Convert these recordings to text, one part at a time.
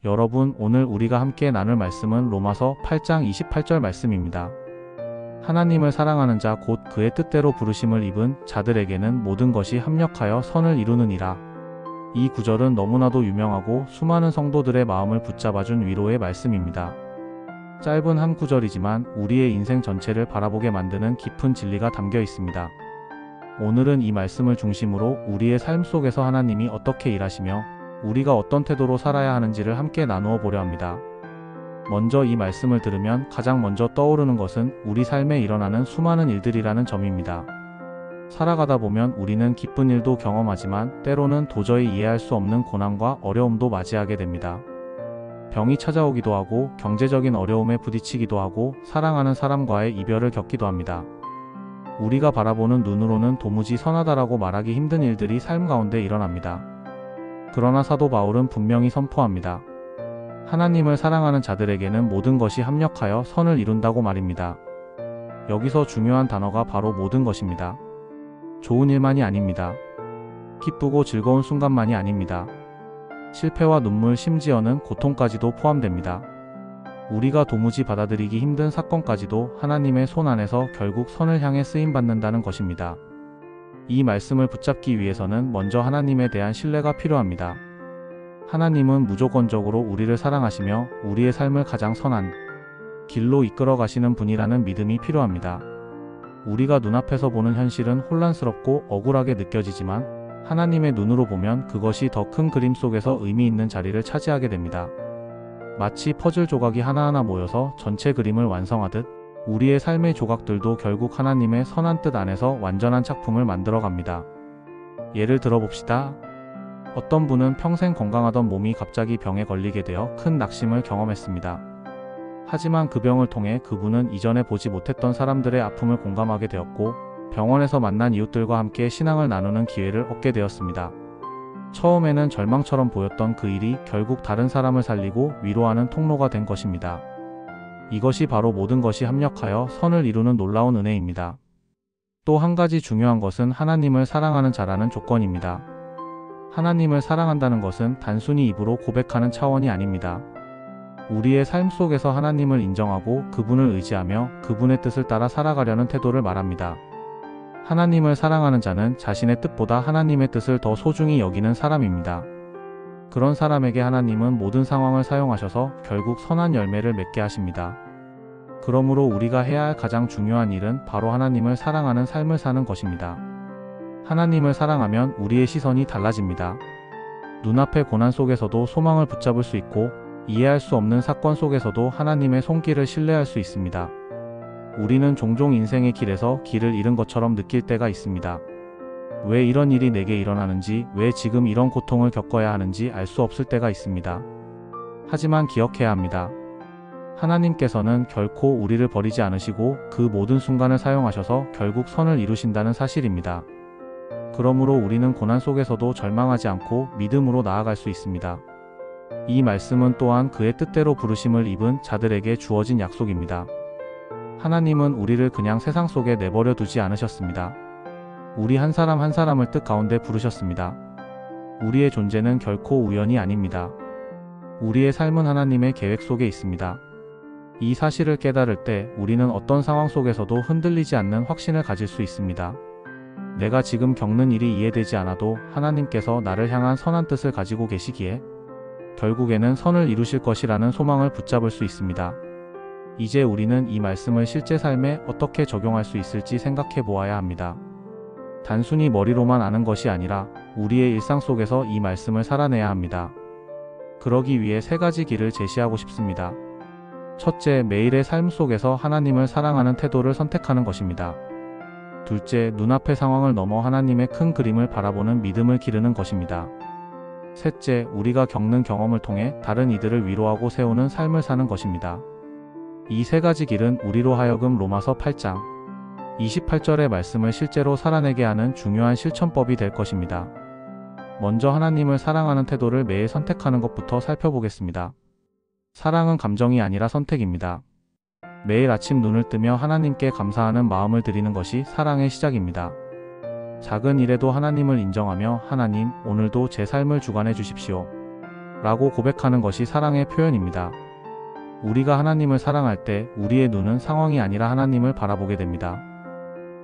여러분, 오늘 우리가 함께 나눌 말씀은 로마서 8장 28절 말씀입니다. 하나님을 사랑하는 자 곧 그의 뜻대로 부르심을 입은 자들에게는 모든 것이 합력하여 선을 이루느니라. 이 구절은 너무나도 유명하고 수많은 성도들의 마음을 붙잡아준 위로의 말씀입니다. 짧은 한 구절이지만 우리의 인생 전체를 바라보게 만드는 깊은 진리가 담겨 있습니다. 오늘은 이 말씀을 중심으로 우리의 삶 속에서 하나님이 어떻게 일하시며 우리가 어떤 태도로 살아야 하는지를 함께 나누어 보려 합니다. 먼저 이 말씀을 들으면 가장 먼저 떠오르는 것은 우리 삶에 일어나는 수많은 일들이라는 점입니다. 살아가다 보면 우리는 기쁜 일도 경험하지만 때로는 도저히 이해할 수 없는 고난과 어려움도 맞이하게 됩니다. 병이 찾아오기도 하고 경제적인 어려움에 부딪히기도 하고 사랑하는 사람과의 이별을 겪기도 합니다. 우리가 바라보는 눈으로는 도무지 선하다라고 말하기 힘든 일들이 삶 가운데 일어납니다. 그러나 사도 바울은 분명히 선포합니다. 하나님을 사랑하는 자들에게는 모든 것이 합력하여 선을 이룬다고 말입니다. 여기서 중요한 단어가 바로 모든 것입니다. 좋은 일만이 아닙니다. 기쁘고 즐거운 순간만이 아닙니다. 실패와 눈물, 심지어는 고통까지도 포함됩니다. 우리가 도무지 받아들이기 힘든 사건까지도 하나님의 손 안에서 결국 선을 향해 쓰임받는다는 것입니다. 이 말씀을 붙잡기 위해서는 먼저 하나님에 대한 신뢰가 필요합니다. 하나님은 무조건적으로 우리를 사랑하시며 우리의 삶을 가장 선한 길로 이끌어 가시는 분이라는 믿음이 필요합니다. 우리가 눈앞에서 보는 현실은 혼란스럽고 억울하게 느껴지지만 하나님의 눈으로 보면 그것이 더 큰 그림 속에서 의미 있는 자리를 차지하게 됩니다. 마치 퍼즐 조각이 하나하나 모여서 전체 그림을 완성하듯 우리의 삶의 조각들도 결국 하나님의 선한 뜻 안에서 완전한 작품을 만들어갑니다. 예를 들어봅시다. 어떤 분은 평생 건강하던 몸이 갑자기 병에 걸리게 되어 큰 낙심을 경험했습니다. 하지만 그 병을 통해 그분은 이전에 보지 못했던 사람들의 아픔을 공감하게 되었고 병원에서 만난 이웃들과 함께 신앙을 나누는 기회를 얻게 되었습니다. 처음에는 절망처럼 보였던 그 일이 결국 다른 사람을 살리고 위로하는 통로가 된 것입니다. 이것이 바로 모든 것이 합력하여 선을 이루는 놀라운 은혜입니다. 또 한 가지 중요한 것은 하나님을 사랑하는 자라는 조건입니다. 하나님을 사랑한다는 것은 단순히 입으로 고백하는 차원이 아닙니다. 우리의 삶 속에서 하나님을 인정하고 그분을 의지하며 그분의 뜻을 따라 살아가려는 태도를 말합니다. 하나님을 사랑하는 자는 자신의 뜻보다 하나님의 뜻을 더 소중히 여기는 사람입니다. 그런 사람에게 하나님은 모든 상황을 사용하셔서 결국 선한 열매를 맺게 하십니다. 그러므로 우리가 해야 할 가장 중요한 일은 바로 하나님을 사랑하는 삶을 사는 것입니다. 하나님을 사랑하면 우리의 시선이 달라집니다. 눈앞의 고난 속에서도 소망을 붙잡을 수 있고 이해할 수 없는 사건 속에서도 하나님의 손길을 신뢰할 수 있습니다. 우리는 종종 인생의 길에서 길을 잃은 것처럼 느낄 때가 있습니다. 왜 이런 일이 내게 일어나는지, 왜 지금 이런 고통을 겪어야 하는지 알 수 없을 때가 있습니다. 하지만 기억해야 합니다. 하나님께서는 결코 우리를 버리지 않으시고 그 모든 순간을 사용하셔서 결국 선을 이루신다는 사실입니다. 그러므로 우리는 고난 속에서도 절망하지 않고 믿음으로 나아갈 수 있습니다. 이 말씀은 또한 그의 뜻대로 부르심을 입은 자들에게 주어진 약속입니다. 하나님은 우리를 그냥 세상 속에 내버려 두지 않으셨습니다. 우리 한 사람 한 사람을 뜻 가운데 부르셨습니다. 우리의 존재는 결코 우연이 아닙니다. 우리의 삶은 하나님의 계획 속에 있습니다. 이 사실을 깨달을 때 우리는 어떤 상황 속에서도 흔들리지 않는 확신을 가질 수 있습니다. 내가 지금 겪는 일이 이해되지 않아도 하나님께서 나를 향한 선한 뜻을 가지고 계시기에 결국에는 선을 이루실 것이라는 소망을 붙잡을 수 있습니다. 이제 우리는 이 말씀을 실제 삶에 어떻게 적용할 수 있을지 생각해 보아야 합니다. 단순히 머리로만 아는 것이 아니라 우리의 일상 속에서 이 말씀을 살아내야 합니다. 그러기 위해 세 가지 길을 제시하고 싶습니다. 첫째, 매일의 삶 속에서 하나님을 사랑하는 태도를 선택하는 것입니다. 둘째, 눈앞의 상황을 넘어 하나님의 큰 그림을 바라보는 믿음을 기르는 것입니다. 셋째, 우리가 겪는 경험을 통해 다른 이들을 위로하고 세우는 삶을 사는 것입니다. 이 세 가지 길은 우리로 하여금 로마서 8장 28절의 말씀을 실제로 살아내게 하는 중요한 실천법이 될 것입니다. 먼저 하나님을 사랑하는 태도를 매일 선택하는 것부터 살펴보겠습니다. 사랑은 감정이 아니라 선택입니다. 매일 아침 눈을 뜨며 하나님께 감사하는 마음을 드리는 것이 사랑의 시작입니다. 작은 일에도 하나님을 인정하며 하나님, 오늘도 제 삶을 주관해 주십시오. 라고 고백하는 것이 사랑의 표현입니다. 우리가 하나님을 사랑할 때 우리의 눈은 상황이 아니라 하나님을 바라보게 됩니다.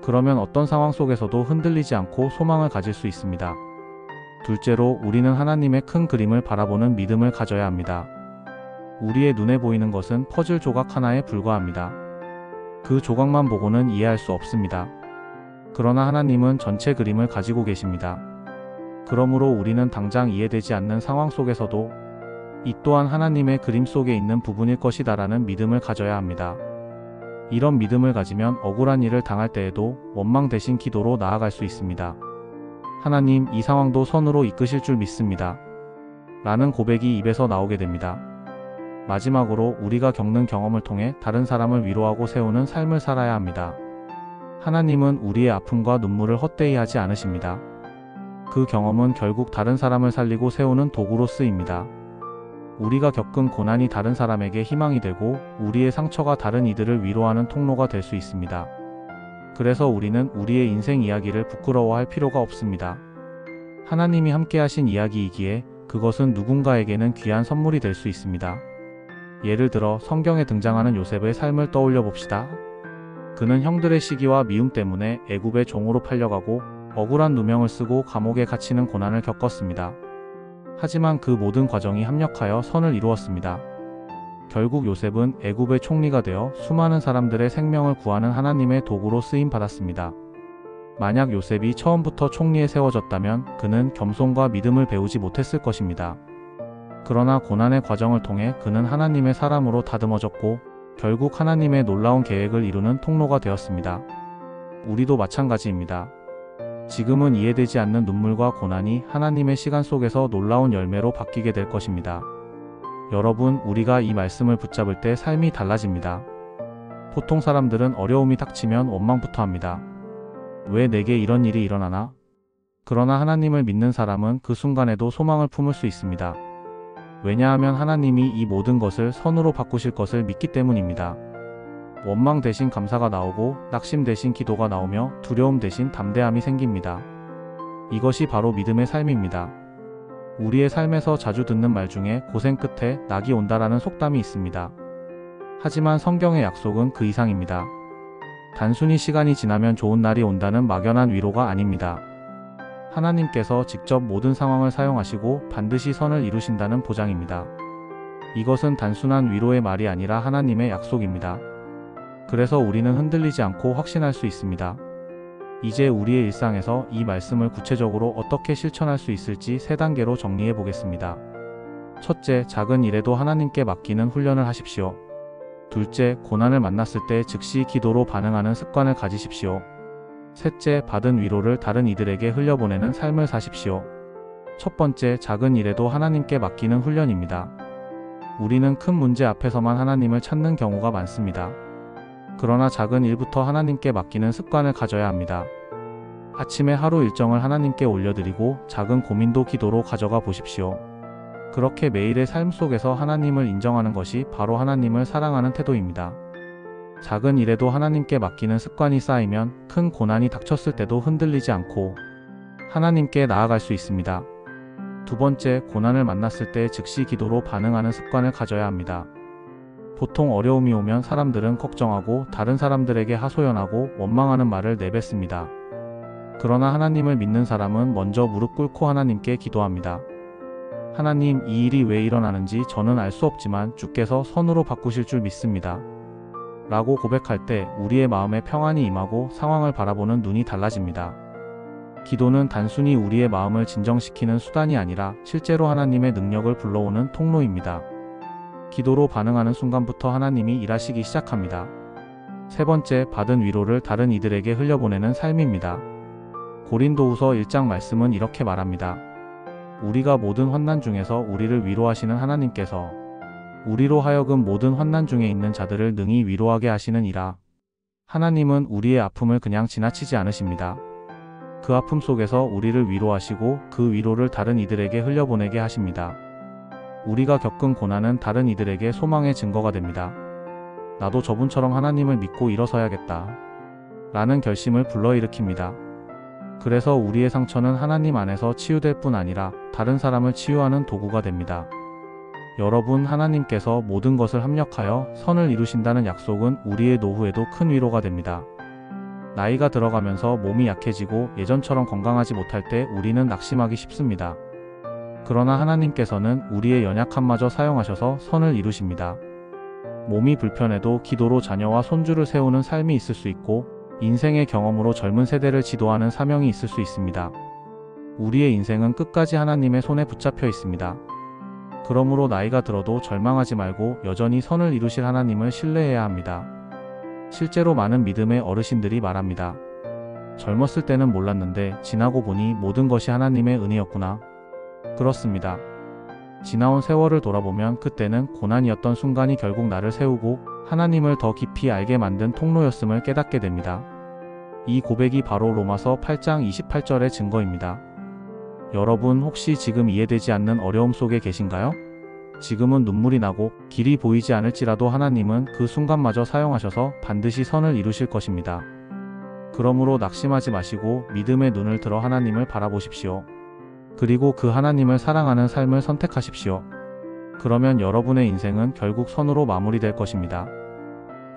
그러면 어떤 상황 속에서도 흔들리지 않고 소망을 가질 수 있습니다. 둘째로, 우리는 하나님의 큰 그림을 바라보는 믿음을 가져야 합니다. 우리의 눈에 보이는 것은 퍼즐 조각 하나에 불과합니다. 그 조각만 보고는 이해할 수 없습니다. 그러나 하나님은 전체 그림을 가지고 계십니다. 그러므로 우리는 당장 이해되지 않는 상황 속에서도 이 또한 하나님의 그림 속에 있는 부분일 것이다라는 믿음을 가져야 합니다. 이런 믿음을 가지면 억울한 일을 당할 때에도 원망 대신 기도로 나아갈 수 있습니다. 하나님, 이 상황도 선으로 이끄실 줄 믿습니다. 라는 고백이 입에서 나오게 됩니다. 마지막으로, 우리가 겪는 경험을 통해 다른 사람을 위로하고 세우는 삶을 살아야 합니다. 하나님은 우리의 아픔과 눈물을 헛되이 하지 않으십니다. 그 경험은 결국 다른 사람을 살리고 세우는 도구로 쓰입니다. 우리가 겪은 고난이 다른 사람에게 희망이 되고 우리의 상처가 다른 이들을 위로하는 통로가 될 수 있습니다. 그래서 우리는 우리의 인생 이야기를 부끄러워할 필요가 없습니다. 하나님이 함께하신 이야기이기에 그것은 누군가에게는 귀한 선물이 될 수 있습니다. 예를 들어 성경에 등장하는 요셉의 삶을 떠올려 봅시다. 그는 형들의 시기와 미움 때문에 애굽의 종으로 팔려가고 억울한 누명을 쓰고 감옥에 갇히는 고난을 겪었습니다. 하지만 그 모든 과정이 합력하여 선을 이루었습니다. 결국 요셉은 애굽의 총리가 되어 수많은 사람들의 생명을 구하는 하나님의 도구로 쓰임 받았습니다. 만약 요셉이 처음부터 총리에 세워졌다면 그는 겸손과 믿음을 배우지 못했을 것입니다. 그러나 고난의 과정을 통해 그는 하나님의 사람으로 다듬어졌고 결국 하나님의 놀라운 계획을 이루는 통로가 되었습니다. 우리도 마찬가지입니다. 지금은 이해되지 않는 눈물과 고난이 하나님의 시간 속에서 놀라운 열매로 바뀌게 될 것입니다. 여러분, 우리가 이 말씀을 붙잡을 때 삶이 달라집니다. 보통 사람들은 어려움이 닥치면 원망부터 합니다. 왜 내게 이런 일이 일어나나? 그러나 하나님을 믿는 사람은 그 순간에도 소망을 품을 수 있습니다. 왜냐하면 하나님이 이 모든 것을 선으로 바꾸실 것을 믿기 때문입니다. 원망 대신 감사가 나오고 낙심 대신 기도가 나오며 두려움 대신 담대함이 생깁니다. 이것이 바로 믿음의 삶입니다. 우리의 삶에서 자주 듣는 말 중에 고생 끝에 낙이 온다라는 속담이 있습니다. 하지만 성경의 약속은 그 이상입니다. 단순히 시간이 지나면 좋은 날이 온다는 막연한 위로가 아닙니다. 하나님께서 직접 모든 상황을 사용하시고 반드시 선을 이루신다는 보장입니다. 이것은 단순한 위로의 말이 아니라 하나님의 약속입니다. 그래서 우리는 흔들리지 않고 확신할 수 있습니다. 이제 우리의 일상에서 이 말씀을 구체적으로 어떻게 실천할 수 있을지 3단계로 정리해 보겠습니다. 첫째, 작은 일에도 하나님께 맡기는 훈련을 하십시오. 둘째, 고난을 만났을 때 즉시 기도로 반응하는 습관을 가지십시오. 셋째, 받은 위로를 다른 이들에게 흘려보내는 삶을 사십시오. 첫 번째, 작은 일에도 하나님께 맡기는 훈련입니다. 우리는 큰 문제 앞에서만 하나님을 찾는 경우가 많습니다. 그러나 작은 일부터 하나님께 맡기는 습관을 가져야 합니다. 아침에 하루 일정을 하나님께 올려드리고 작은 고민도 기도로 가져가 보십시오. 그렇게 매일의 삶 속에서 하나님을 인정하는 것이 바로 하나님을 사랑하는 태도입니다. 작은 일에도 하나님께 맡기는 습관이 쌓이면 큰 고난이 닥쳤을 때도 흔들리지 않고 하나님께 나아갈 수 있습니다. 두 번째, 고난을 만났을 때 즉시 기도로 반응하는 습관을 가져야 합니다. 보통 어려움이 오면 사람들은 걱정하고 다른 사람들에게 하소연하고 원망하는 말을 내뱉습니다. 그러나 하나님을 믿는 사람은 먼저 무릎 꿇고 하나님께 기도합니다. 하나님, 이 일이 왜 일어나는지 저는 알 수 없지만 주께서 선으로 바꾸실 줄 믿습니다. 라고 고백할 때 우리의 마음에 평안이 임하고 상황을 바라보는 눈이 달라집니다. 기도는 단순히 우리의 마음을 진정시키는 수단이 아니라 실제로 하나님의 능력을 불러오는 통로입니다. 기도로 반응하는 순간부터 하나님이 일하시기 시작합니다. 세 번째, 받은 위로를 다른 이들에게 흘려보내는 삶입니다. 고린도후서 1장 말씀은 이렇게 말합니다. 우리가 모든 환난 중에서 우리를 위로하시는 하나님께서 우리로 하여금 모든 환난 중에 있는 자들을 능히 위로하게 하시는 이라. 하나님은 우리의 아픔을 그냥 지나치지 않으십니다. 그 아픔 속에서 우리를 위로하시고 그 위로를 다른 이들에게 흘려보내게 하십니다. 우리가 겪은 고난은 다른 이들에게 소망의 증거가 됩니다. 나도 저분처럼 하나님을 믿고 일어서야겠다. 라는 결심을 불러일으킵니다. 그래서 우리의 상처는 하나님 안에서 치유될 뿐 아니라 다른 사람을 치유하는 도구가 됩니다. 여러분, 하나님께서 모든 것을 합력하여 선을 이루신다는 약속은 우리의 노후에도 큰 위로가 됩니다. 나이가 들어가면서 몸이 약해지고 예전처럼 건강하지 못할 때 우리는 낙심하기 쉽습니다. 그러나 하나님께서는 우리의 연약함마저 사용하셔서 선을 이루십니다. 몸이 불편해도 기도로 자녀와 손주를 세우는 삶이 있을 수 있고, 인생의 경험으로 젊은 세대를 지도하는 사명이 있을 수 있습니다. 우리의 인생은 끝까지 하나님의 손에 붙잡혀 있습니다. 그러므로 나이가 들어도 절망하지 말고 여전히 선을 이루실 하나님을 신뢰해야 합니다. 실제로 많은 믿음의 어르신들이 말합니다. 젊었을 때는 몰랐는데 지나고 보니 모든 것이 하나님의 은혜였구나. 그렇습니다. 지나온 세월을 돌아보면 그때는 고난이었던 순간이 결국 나를 세우고 하나님을 더 깊이 알게 만든 통로였음을 깨닫게 됩니다. 이 고백이 바로 로마서 8장 28절의 증거입니다. 여러분, 혹시 지금 이해되지 않는 어려움 속에 계신가요? 지금은 눈물이 나고 길이 보이지 않을지라도 하나님은 그 순간마저 사용하셔서 반드시 선을 이루실 것입니다. 그러므로 낙심하지 마시고 믿음의 눈을 들어 하나님을 바라보십시오. 그리고 그 하나님을 사랑하는 삶을 선택하십시오. 그러면 여러분의 인생은 결국 선으로 마무리될 것입니다.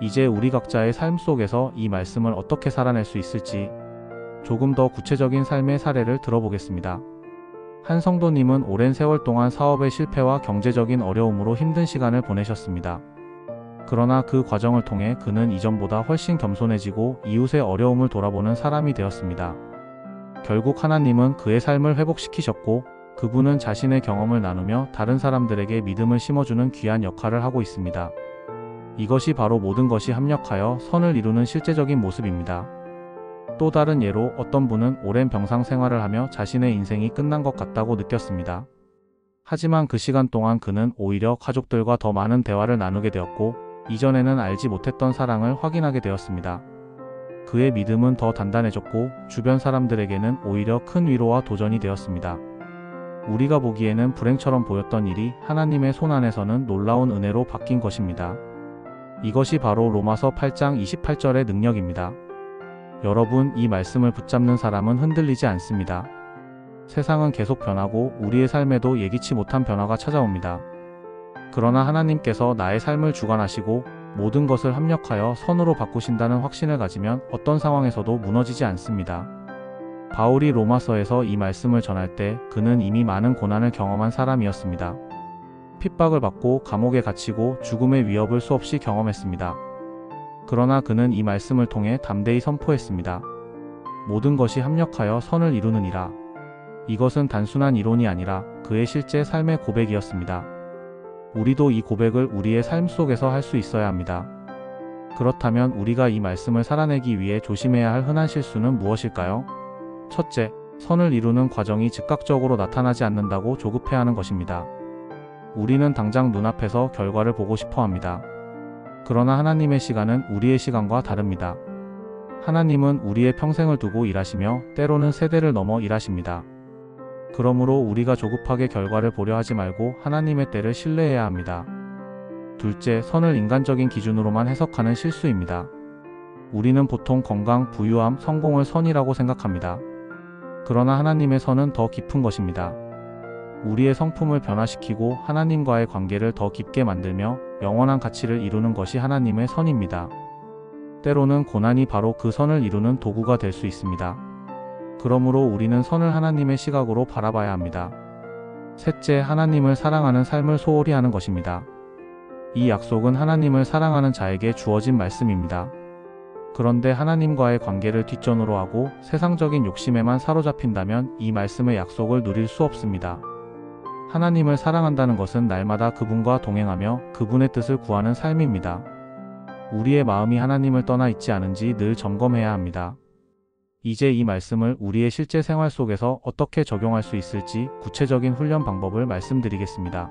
이제 우리 각자의 삶 속에서 이 말씀을 어떻게 살아낼 수 있을지 조금 더 구체적인 삶의 사례를 들어보겠습니다. 한 성도님은 오랜 세월 동안 사업의 실패와 경제적인 어려움으로 힘든 시간을 보내셨습니다. 그러나 그 과정을 통해 그는 이전보다 훨씬 겸손해지고 이웃의 어려움을 돌아보는 사람이 되었습니다. 결국 하나님은 그의 삶을 회복시키셨고, 그분은 자신의 경험을 나누며 다른 사람들에게 믿음을 심어주는 귀한 역할을 하고 있습니다. 이것이 바로 모든 것이 합력하여 선을 이루는 실제적인 모습입니다. 또 다른 예로 어떤 분은 오랜 병상 생활을 하며 자신의 인생이 끝난 것 같다고 느꼈습니다. 하지만 그 시간 동안 그는 오히려 가족들과 더 많은 대화를 나누게 되었고, 이전에는 알지 못했던 사랑을 확인하게 되었습니다. 그의 믿음은 더 단단해졌고 주변 사람들에게는 오히려 큰 위로와 도전이 되었습니다. 우리가 보기에는 불행처럼 보였던 일이 하나님의 손 안에서는 놀라운 은혜로 바뀐 것입니다. 이것이 바로 로마서 8장 28절의 능력입니다. 여러분, 이 말씀을 붙잡는 사람은 흔들리지 않습니다. 세상은 계속 변하고 우리의 삶에도 예기치 못한 변화가 찾아옵니다. 그러나 하나님께서 나의 삶을 주관하시고 모든 것을 합력하여 선으로 바꾸신다는 확신을 가지면 어떤 상황에서도 무너지지 않습니다. 바울이 로마서에서 이 말씀을 전할 때 그는 이미 많은 고난을 경험한 사람이었습니다. 핍박을 받고 감옥에 갇히고 죽음의 위협을 수없이 경험했습니다. 그러나 그는 이 말씀을 통해 담대히 선포했습니다. 모든 것이 합력하여 선을 이루느니라. 이것은 단순한 이론이 아니라 그의 실제 삶의 고백이었습니다. 우리도 이 고백을 우리의 삶 속에서 할 수 있어야 합니다. 그렇다면 우리가 이 말씀을 살아내기 위해 조심해야 할 흔한 실수는 무엇일까요? 첫째, 선을 이루는 과정이 즉각적으로 나타나지 않는다고 조급해하는 것입니다. 우리는 당장 눈앞에서 결과를 보고 싶어 합니다. 그러나 하나님의 시간은 우리의 시간과 다릅니다. 하나님은 우리의 평생을 두고 일하시며 때로는 세대를 넘어 일하십니다. 그러므로 우리가 조급하게 결과를 보려 하지 말고 하나님의 때를 신뢰해야 합니다. 둘째, 선을 인간적인 기준으로만 해석하는 실수입니다. 우리는 보통 건강, 부유함, 성공을 선이라고 생각합니다. 그러나 하나님의 선은 더 깊은 것입니다. 우리의 성품을 변화시키고 하나님과의 관계를 더 깊게 만들며 영원한 가치를 이루는 것이 하나님의 선입니다. 때로는 고난이 바로 그 선을 이루는 도구가 될 수 있습니다. 그러므로 우리는 선을 하나님의 시각으로 바라봐야 합니다. 셋째, 하나님을 사랑하는 삶을 소홀히 하는 것입니다. 이 약속은 하나님을 사랑하는 자에게 주어진 말씀입니다. 그런데 하나님과의 관계를 뒷전으로 하고 세상적인 욕심에만 사로잡힌다면 이 말씀의 약속을 누릴 수 없습니다. 하나님을 사랑한다는 것은 날마다 그분과 동행하며 그분의 뜻을 구하는 삶입니다. 우리의 마음이 하나님을 떠나 있지 않은지 늘 점검해야 합니다. 이제 이 말씀을 우리의 실제 생활 속에서 어떻게 적용할 수 있을지 구체적인 훈련 방법을 말씀드리겠습니다.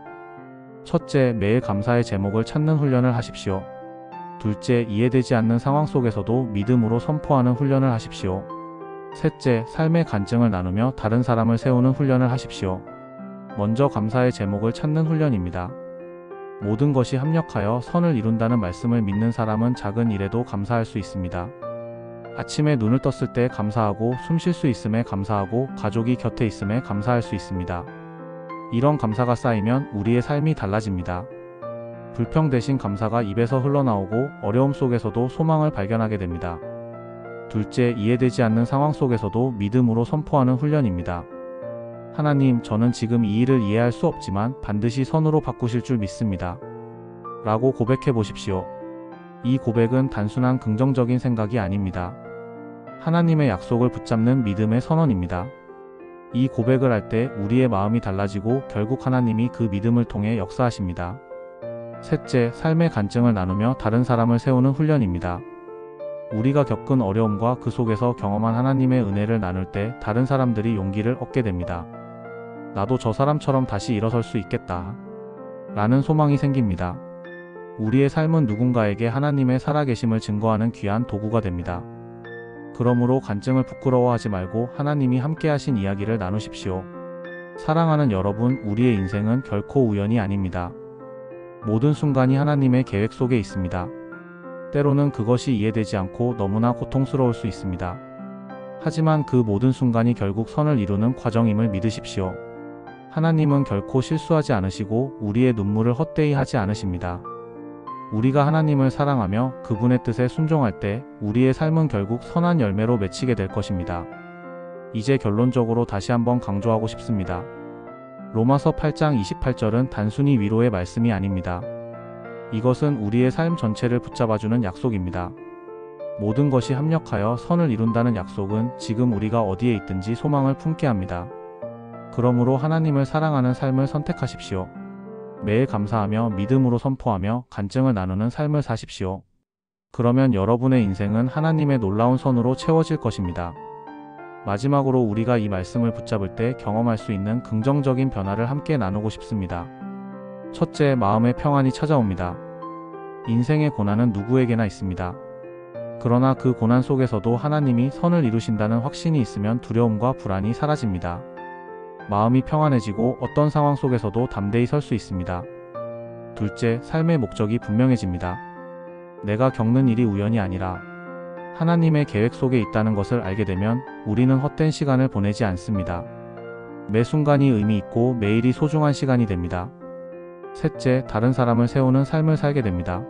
첫째, 매일 감사의 제목을 찾는 훈련을 하십시오. 둘째, 이해되지 않는 상황 속에서도 믿음으로 선포하는 훈련을 하십시오. 셋째, 삶의 간증을 나누며 다른 사람을 세우는 훈련을 하십시오. 먼저 감사의 제목을 찾는 훈련입니다. 모든 것이 합력하여 선을 이룬다는 말씀을 믿는 사람은 작은 일에도 감사할 수 있습니다. 아침에 눈을 떴을 때 감사하고 숨 쉴 수 있음에 감사하고 가족이 곁에 있음에 감사할 수 있습니다. 이런 감사가 쌓이면 우리의 삶이 달라집니다. 불평 대신 감사가 입에서 흘러나오고 어려움 속에서도 소망을 발견하게 됩니다. 둘째, 이해되지 않는 상황 속에서도 믿음으로 선포하는 훈련입니다. 하나님, 저는 지금 이 일을 이해할 수 없지만 반드시 선으로 바꾸실 줄 믿습니다. 라고 고백해 보십시오. 이 고백은 단순한 긍정적인 생각이 아닙니다. 하나님의 약속을 붙잡는 믿음의 선언입니다. 이 고백을 할 때 우리의 마음이 달라지고 결국 하나님이 그 믿음을 통해 역사하십니다. 셋째, 삶의 간증을 나누며 다른 사람을 세우는 훈련입니다. 우리가 겪은 어려움과 그 속에서 경험한 하나님의 은혜를 나눌 때 다른 사람들이 용기를 얻게 됩니다. 나도 저 사람처럼 다시 일어설 수 있겠다. 라는 소망이 생깁니다. 우리의 삶은 누군가에게 하나님의 살아계심을 증거하는 귀한 도구가 됩니다. 그러므로 간증을 부끄러워하지 말고 하나님이 함께하신 이야기를 나누십시오. 사랑하는 여러분, 우리의 인생은 결코 우연이 아닙니다. 모든 순간이 하나님의 계획 속에 있습니다. 때로는 그것이 이해되지 않고 너무나 고통스러울 수 있습니다. 하지만 그 모든 순간이 결국 선을 이루는 과정임을 믿으십시오. 하나님은 결코 실수하지 않으시고 우리의 눈물을 헛되이 하지 않으십니다. 우리가 하나님을 사랑하며 그분의 뜻에 순종할 때 우리의 삶은 결국 선한 열매로 맺히게 될 것입니다. 이제 결론적으로 다시 한번 강조하고 싶습니다. 로마서 8장 28절은 단순히 위로의 말씀이 아닙니다. 이것은 우리의 삶 전체를 붙잡아주는 약속입니다. 모든 것이 합력하여 선을 이룬다는 약속은 지금 우리가 어디에 있든지 소망을 품게 합니다. 그러므로 하나님을 사랑하는 삶을 선택하십시오. 매일 감사하며 믿음으로 선포하며 간증을 나누는 삶을 사십시오. 그러면 여러분의 인생은 하나님의 놀라운 선으로 채워질 것입니다. 마지막으로 우리가 이 말씀을 붙잡을 때 경험할 수 있는 긍정적인 변화를 함께 나누고 싶습니다. 첫째, 마음의 평안이 찾아옵니다. 인생의 고난은 누구에게나 있습니다. 그러나 그 고난 속에서도 하나님이 선을 이루신다는 확신이 있으면 두려움과 불안이 사라집니다. 마음이 평안해지고 어떤 상황 속에서도 담대히 설 수 있습니다. 둘째, 삶의 목적이 분명해집니다. 내가 겪는 일이 우연이 아니라 하나님의 계획 속에 있다는 것을 알게 되면 우리는 헛된 시간을 보내지 않습니다. 매 순간이 의미 있고 매일이 소중한 시간이 됩니다. 셋째, 다른 사람을 세우는 삶을 살게 됩니다.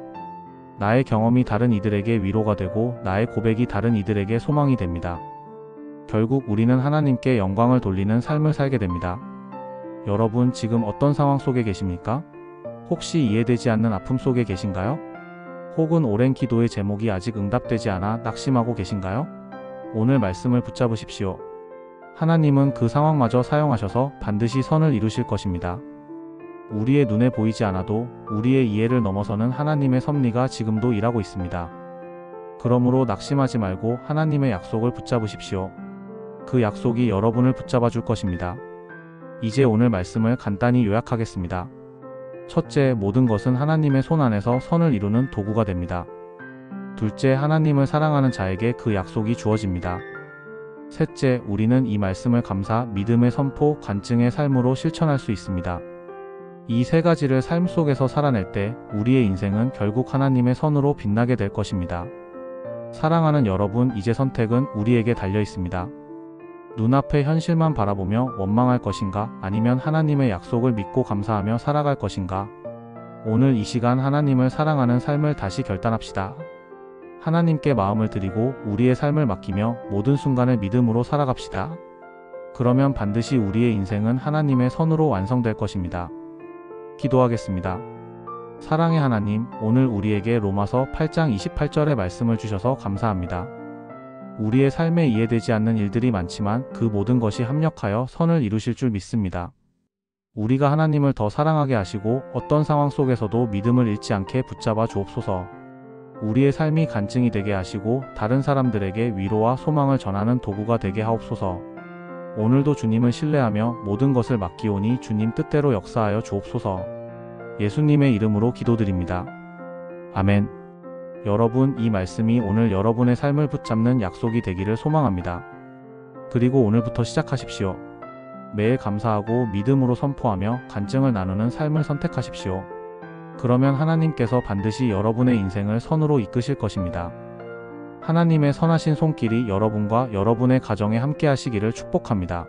나의 경험이 다른 이들에게 위로가 되고 나의 고백이 다른 이들에게 소망이 됩니다. 결국 우리는 하나님께 영광을 돌리는 삶을 살게 됩니다. 여러분, 지금 어떤 상황 속에 계십니까? 혹시 이해되지 않는 아픔 속에 계신가요? 혹은 오랜 기도의 제목이 아직 응답되지 않아 낙심하고 계신가요? 오늘 말씀을 붙잡으십시오. 하나님은 그 상황마저 사용하셔서 반드시 선을 이루실 것입니다. 우리의 눈에 보이지 않아도 우리의 이해를 넘어서는 하나님의 섭리가 지금도 일하고 있습니다. 그러므로 낙심하지 말고 하나님의 약속을 붙잡으십시오. 그 약속이 여러분을 붙잡아 줄 것입니다. 이제 오늘 말씀을 간단히 요약하겠습니다. 첫째, 모든 것은 하나님의 손 안에서 선을 이루는 도구가 됩니다. 둘째, 하나님을 사랑하는 자에게 그 약속이 주어집니다. 셋째, 우리는 이 말씀을 감사, 믿음의 선포, 간증의 삶으로 실천할 수 있습니다. 이 세 가지를 삶 속에서 살아낼 때 우리의 인생은 결국 하나님의 선으로 빛나게 될 것입니다. 사랑하는 여러분, 이제 선택은 우리에게 달려 있습니다. 눈앞의 현실만 바라보며 원망할 것인가, 아니면 하나님의 약속을 믿고 감사하며 살아갈 것인가? 오늘 이 시간 하나님을 사랑하는 삶을 다시 결단합시다. 하나님께 마음을 드리고 우리의 삶을 맡기며 모든 순간을 믿음으로 살아갑시다. 그러면 반드시 우리의 인생은 하나님의 선으로 완성될 것입니다. 기도하겠습니다. 사랑의 하나님, 오늘 우리에게 로마서 8장 28절의 말씀을 주셔서 감사합니다. 우리의 삶에 이해되지 않는 일들이 많지만 그 모든 것이 합력하여 선을 이루실 줄 믿습니다. 우리가 하나님을 더 사랑하게 하시고 어떤 상황 속에서도 믿음을 잃지 않게 붙잡아 주옵소서. 우리의 삶이 간증이 되게 하시고 다른 사람들에게 위로와 소망을 전하는 도구가 되게 하옵소서. 오늘도 주님을 신뢰하며 모든 것을 맡기오니 주님 뜻대로 역사하여 주옵소서. 예수님의 이름으로 기도드립니다. 아멘. 여러분, 이 말씀이 오늘 여러분의 삶을 붙잡는 약속이 되기를 소망합니다. 그리고 오늘부터 시작하십시오. 매일 감사하고 믿음으로 선포하며 간증을 나누는 삶을 선택하십시오. 그러면 하나님께서 반드시 여러분의 인생을 선으로 이끄실 것입니다. 하나님의 선하신 손길이 여러분과 여러분의 가정에 함께 하시기를 축복합니다.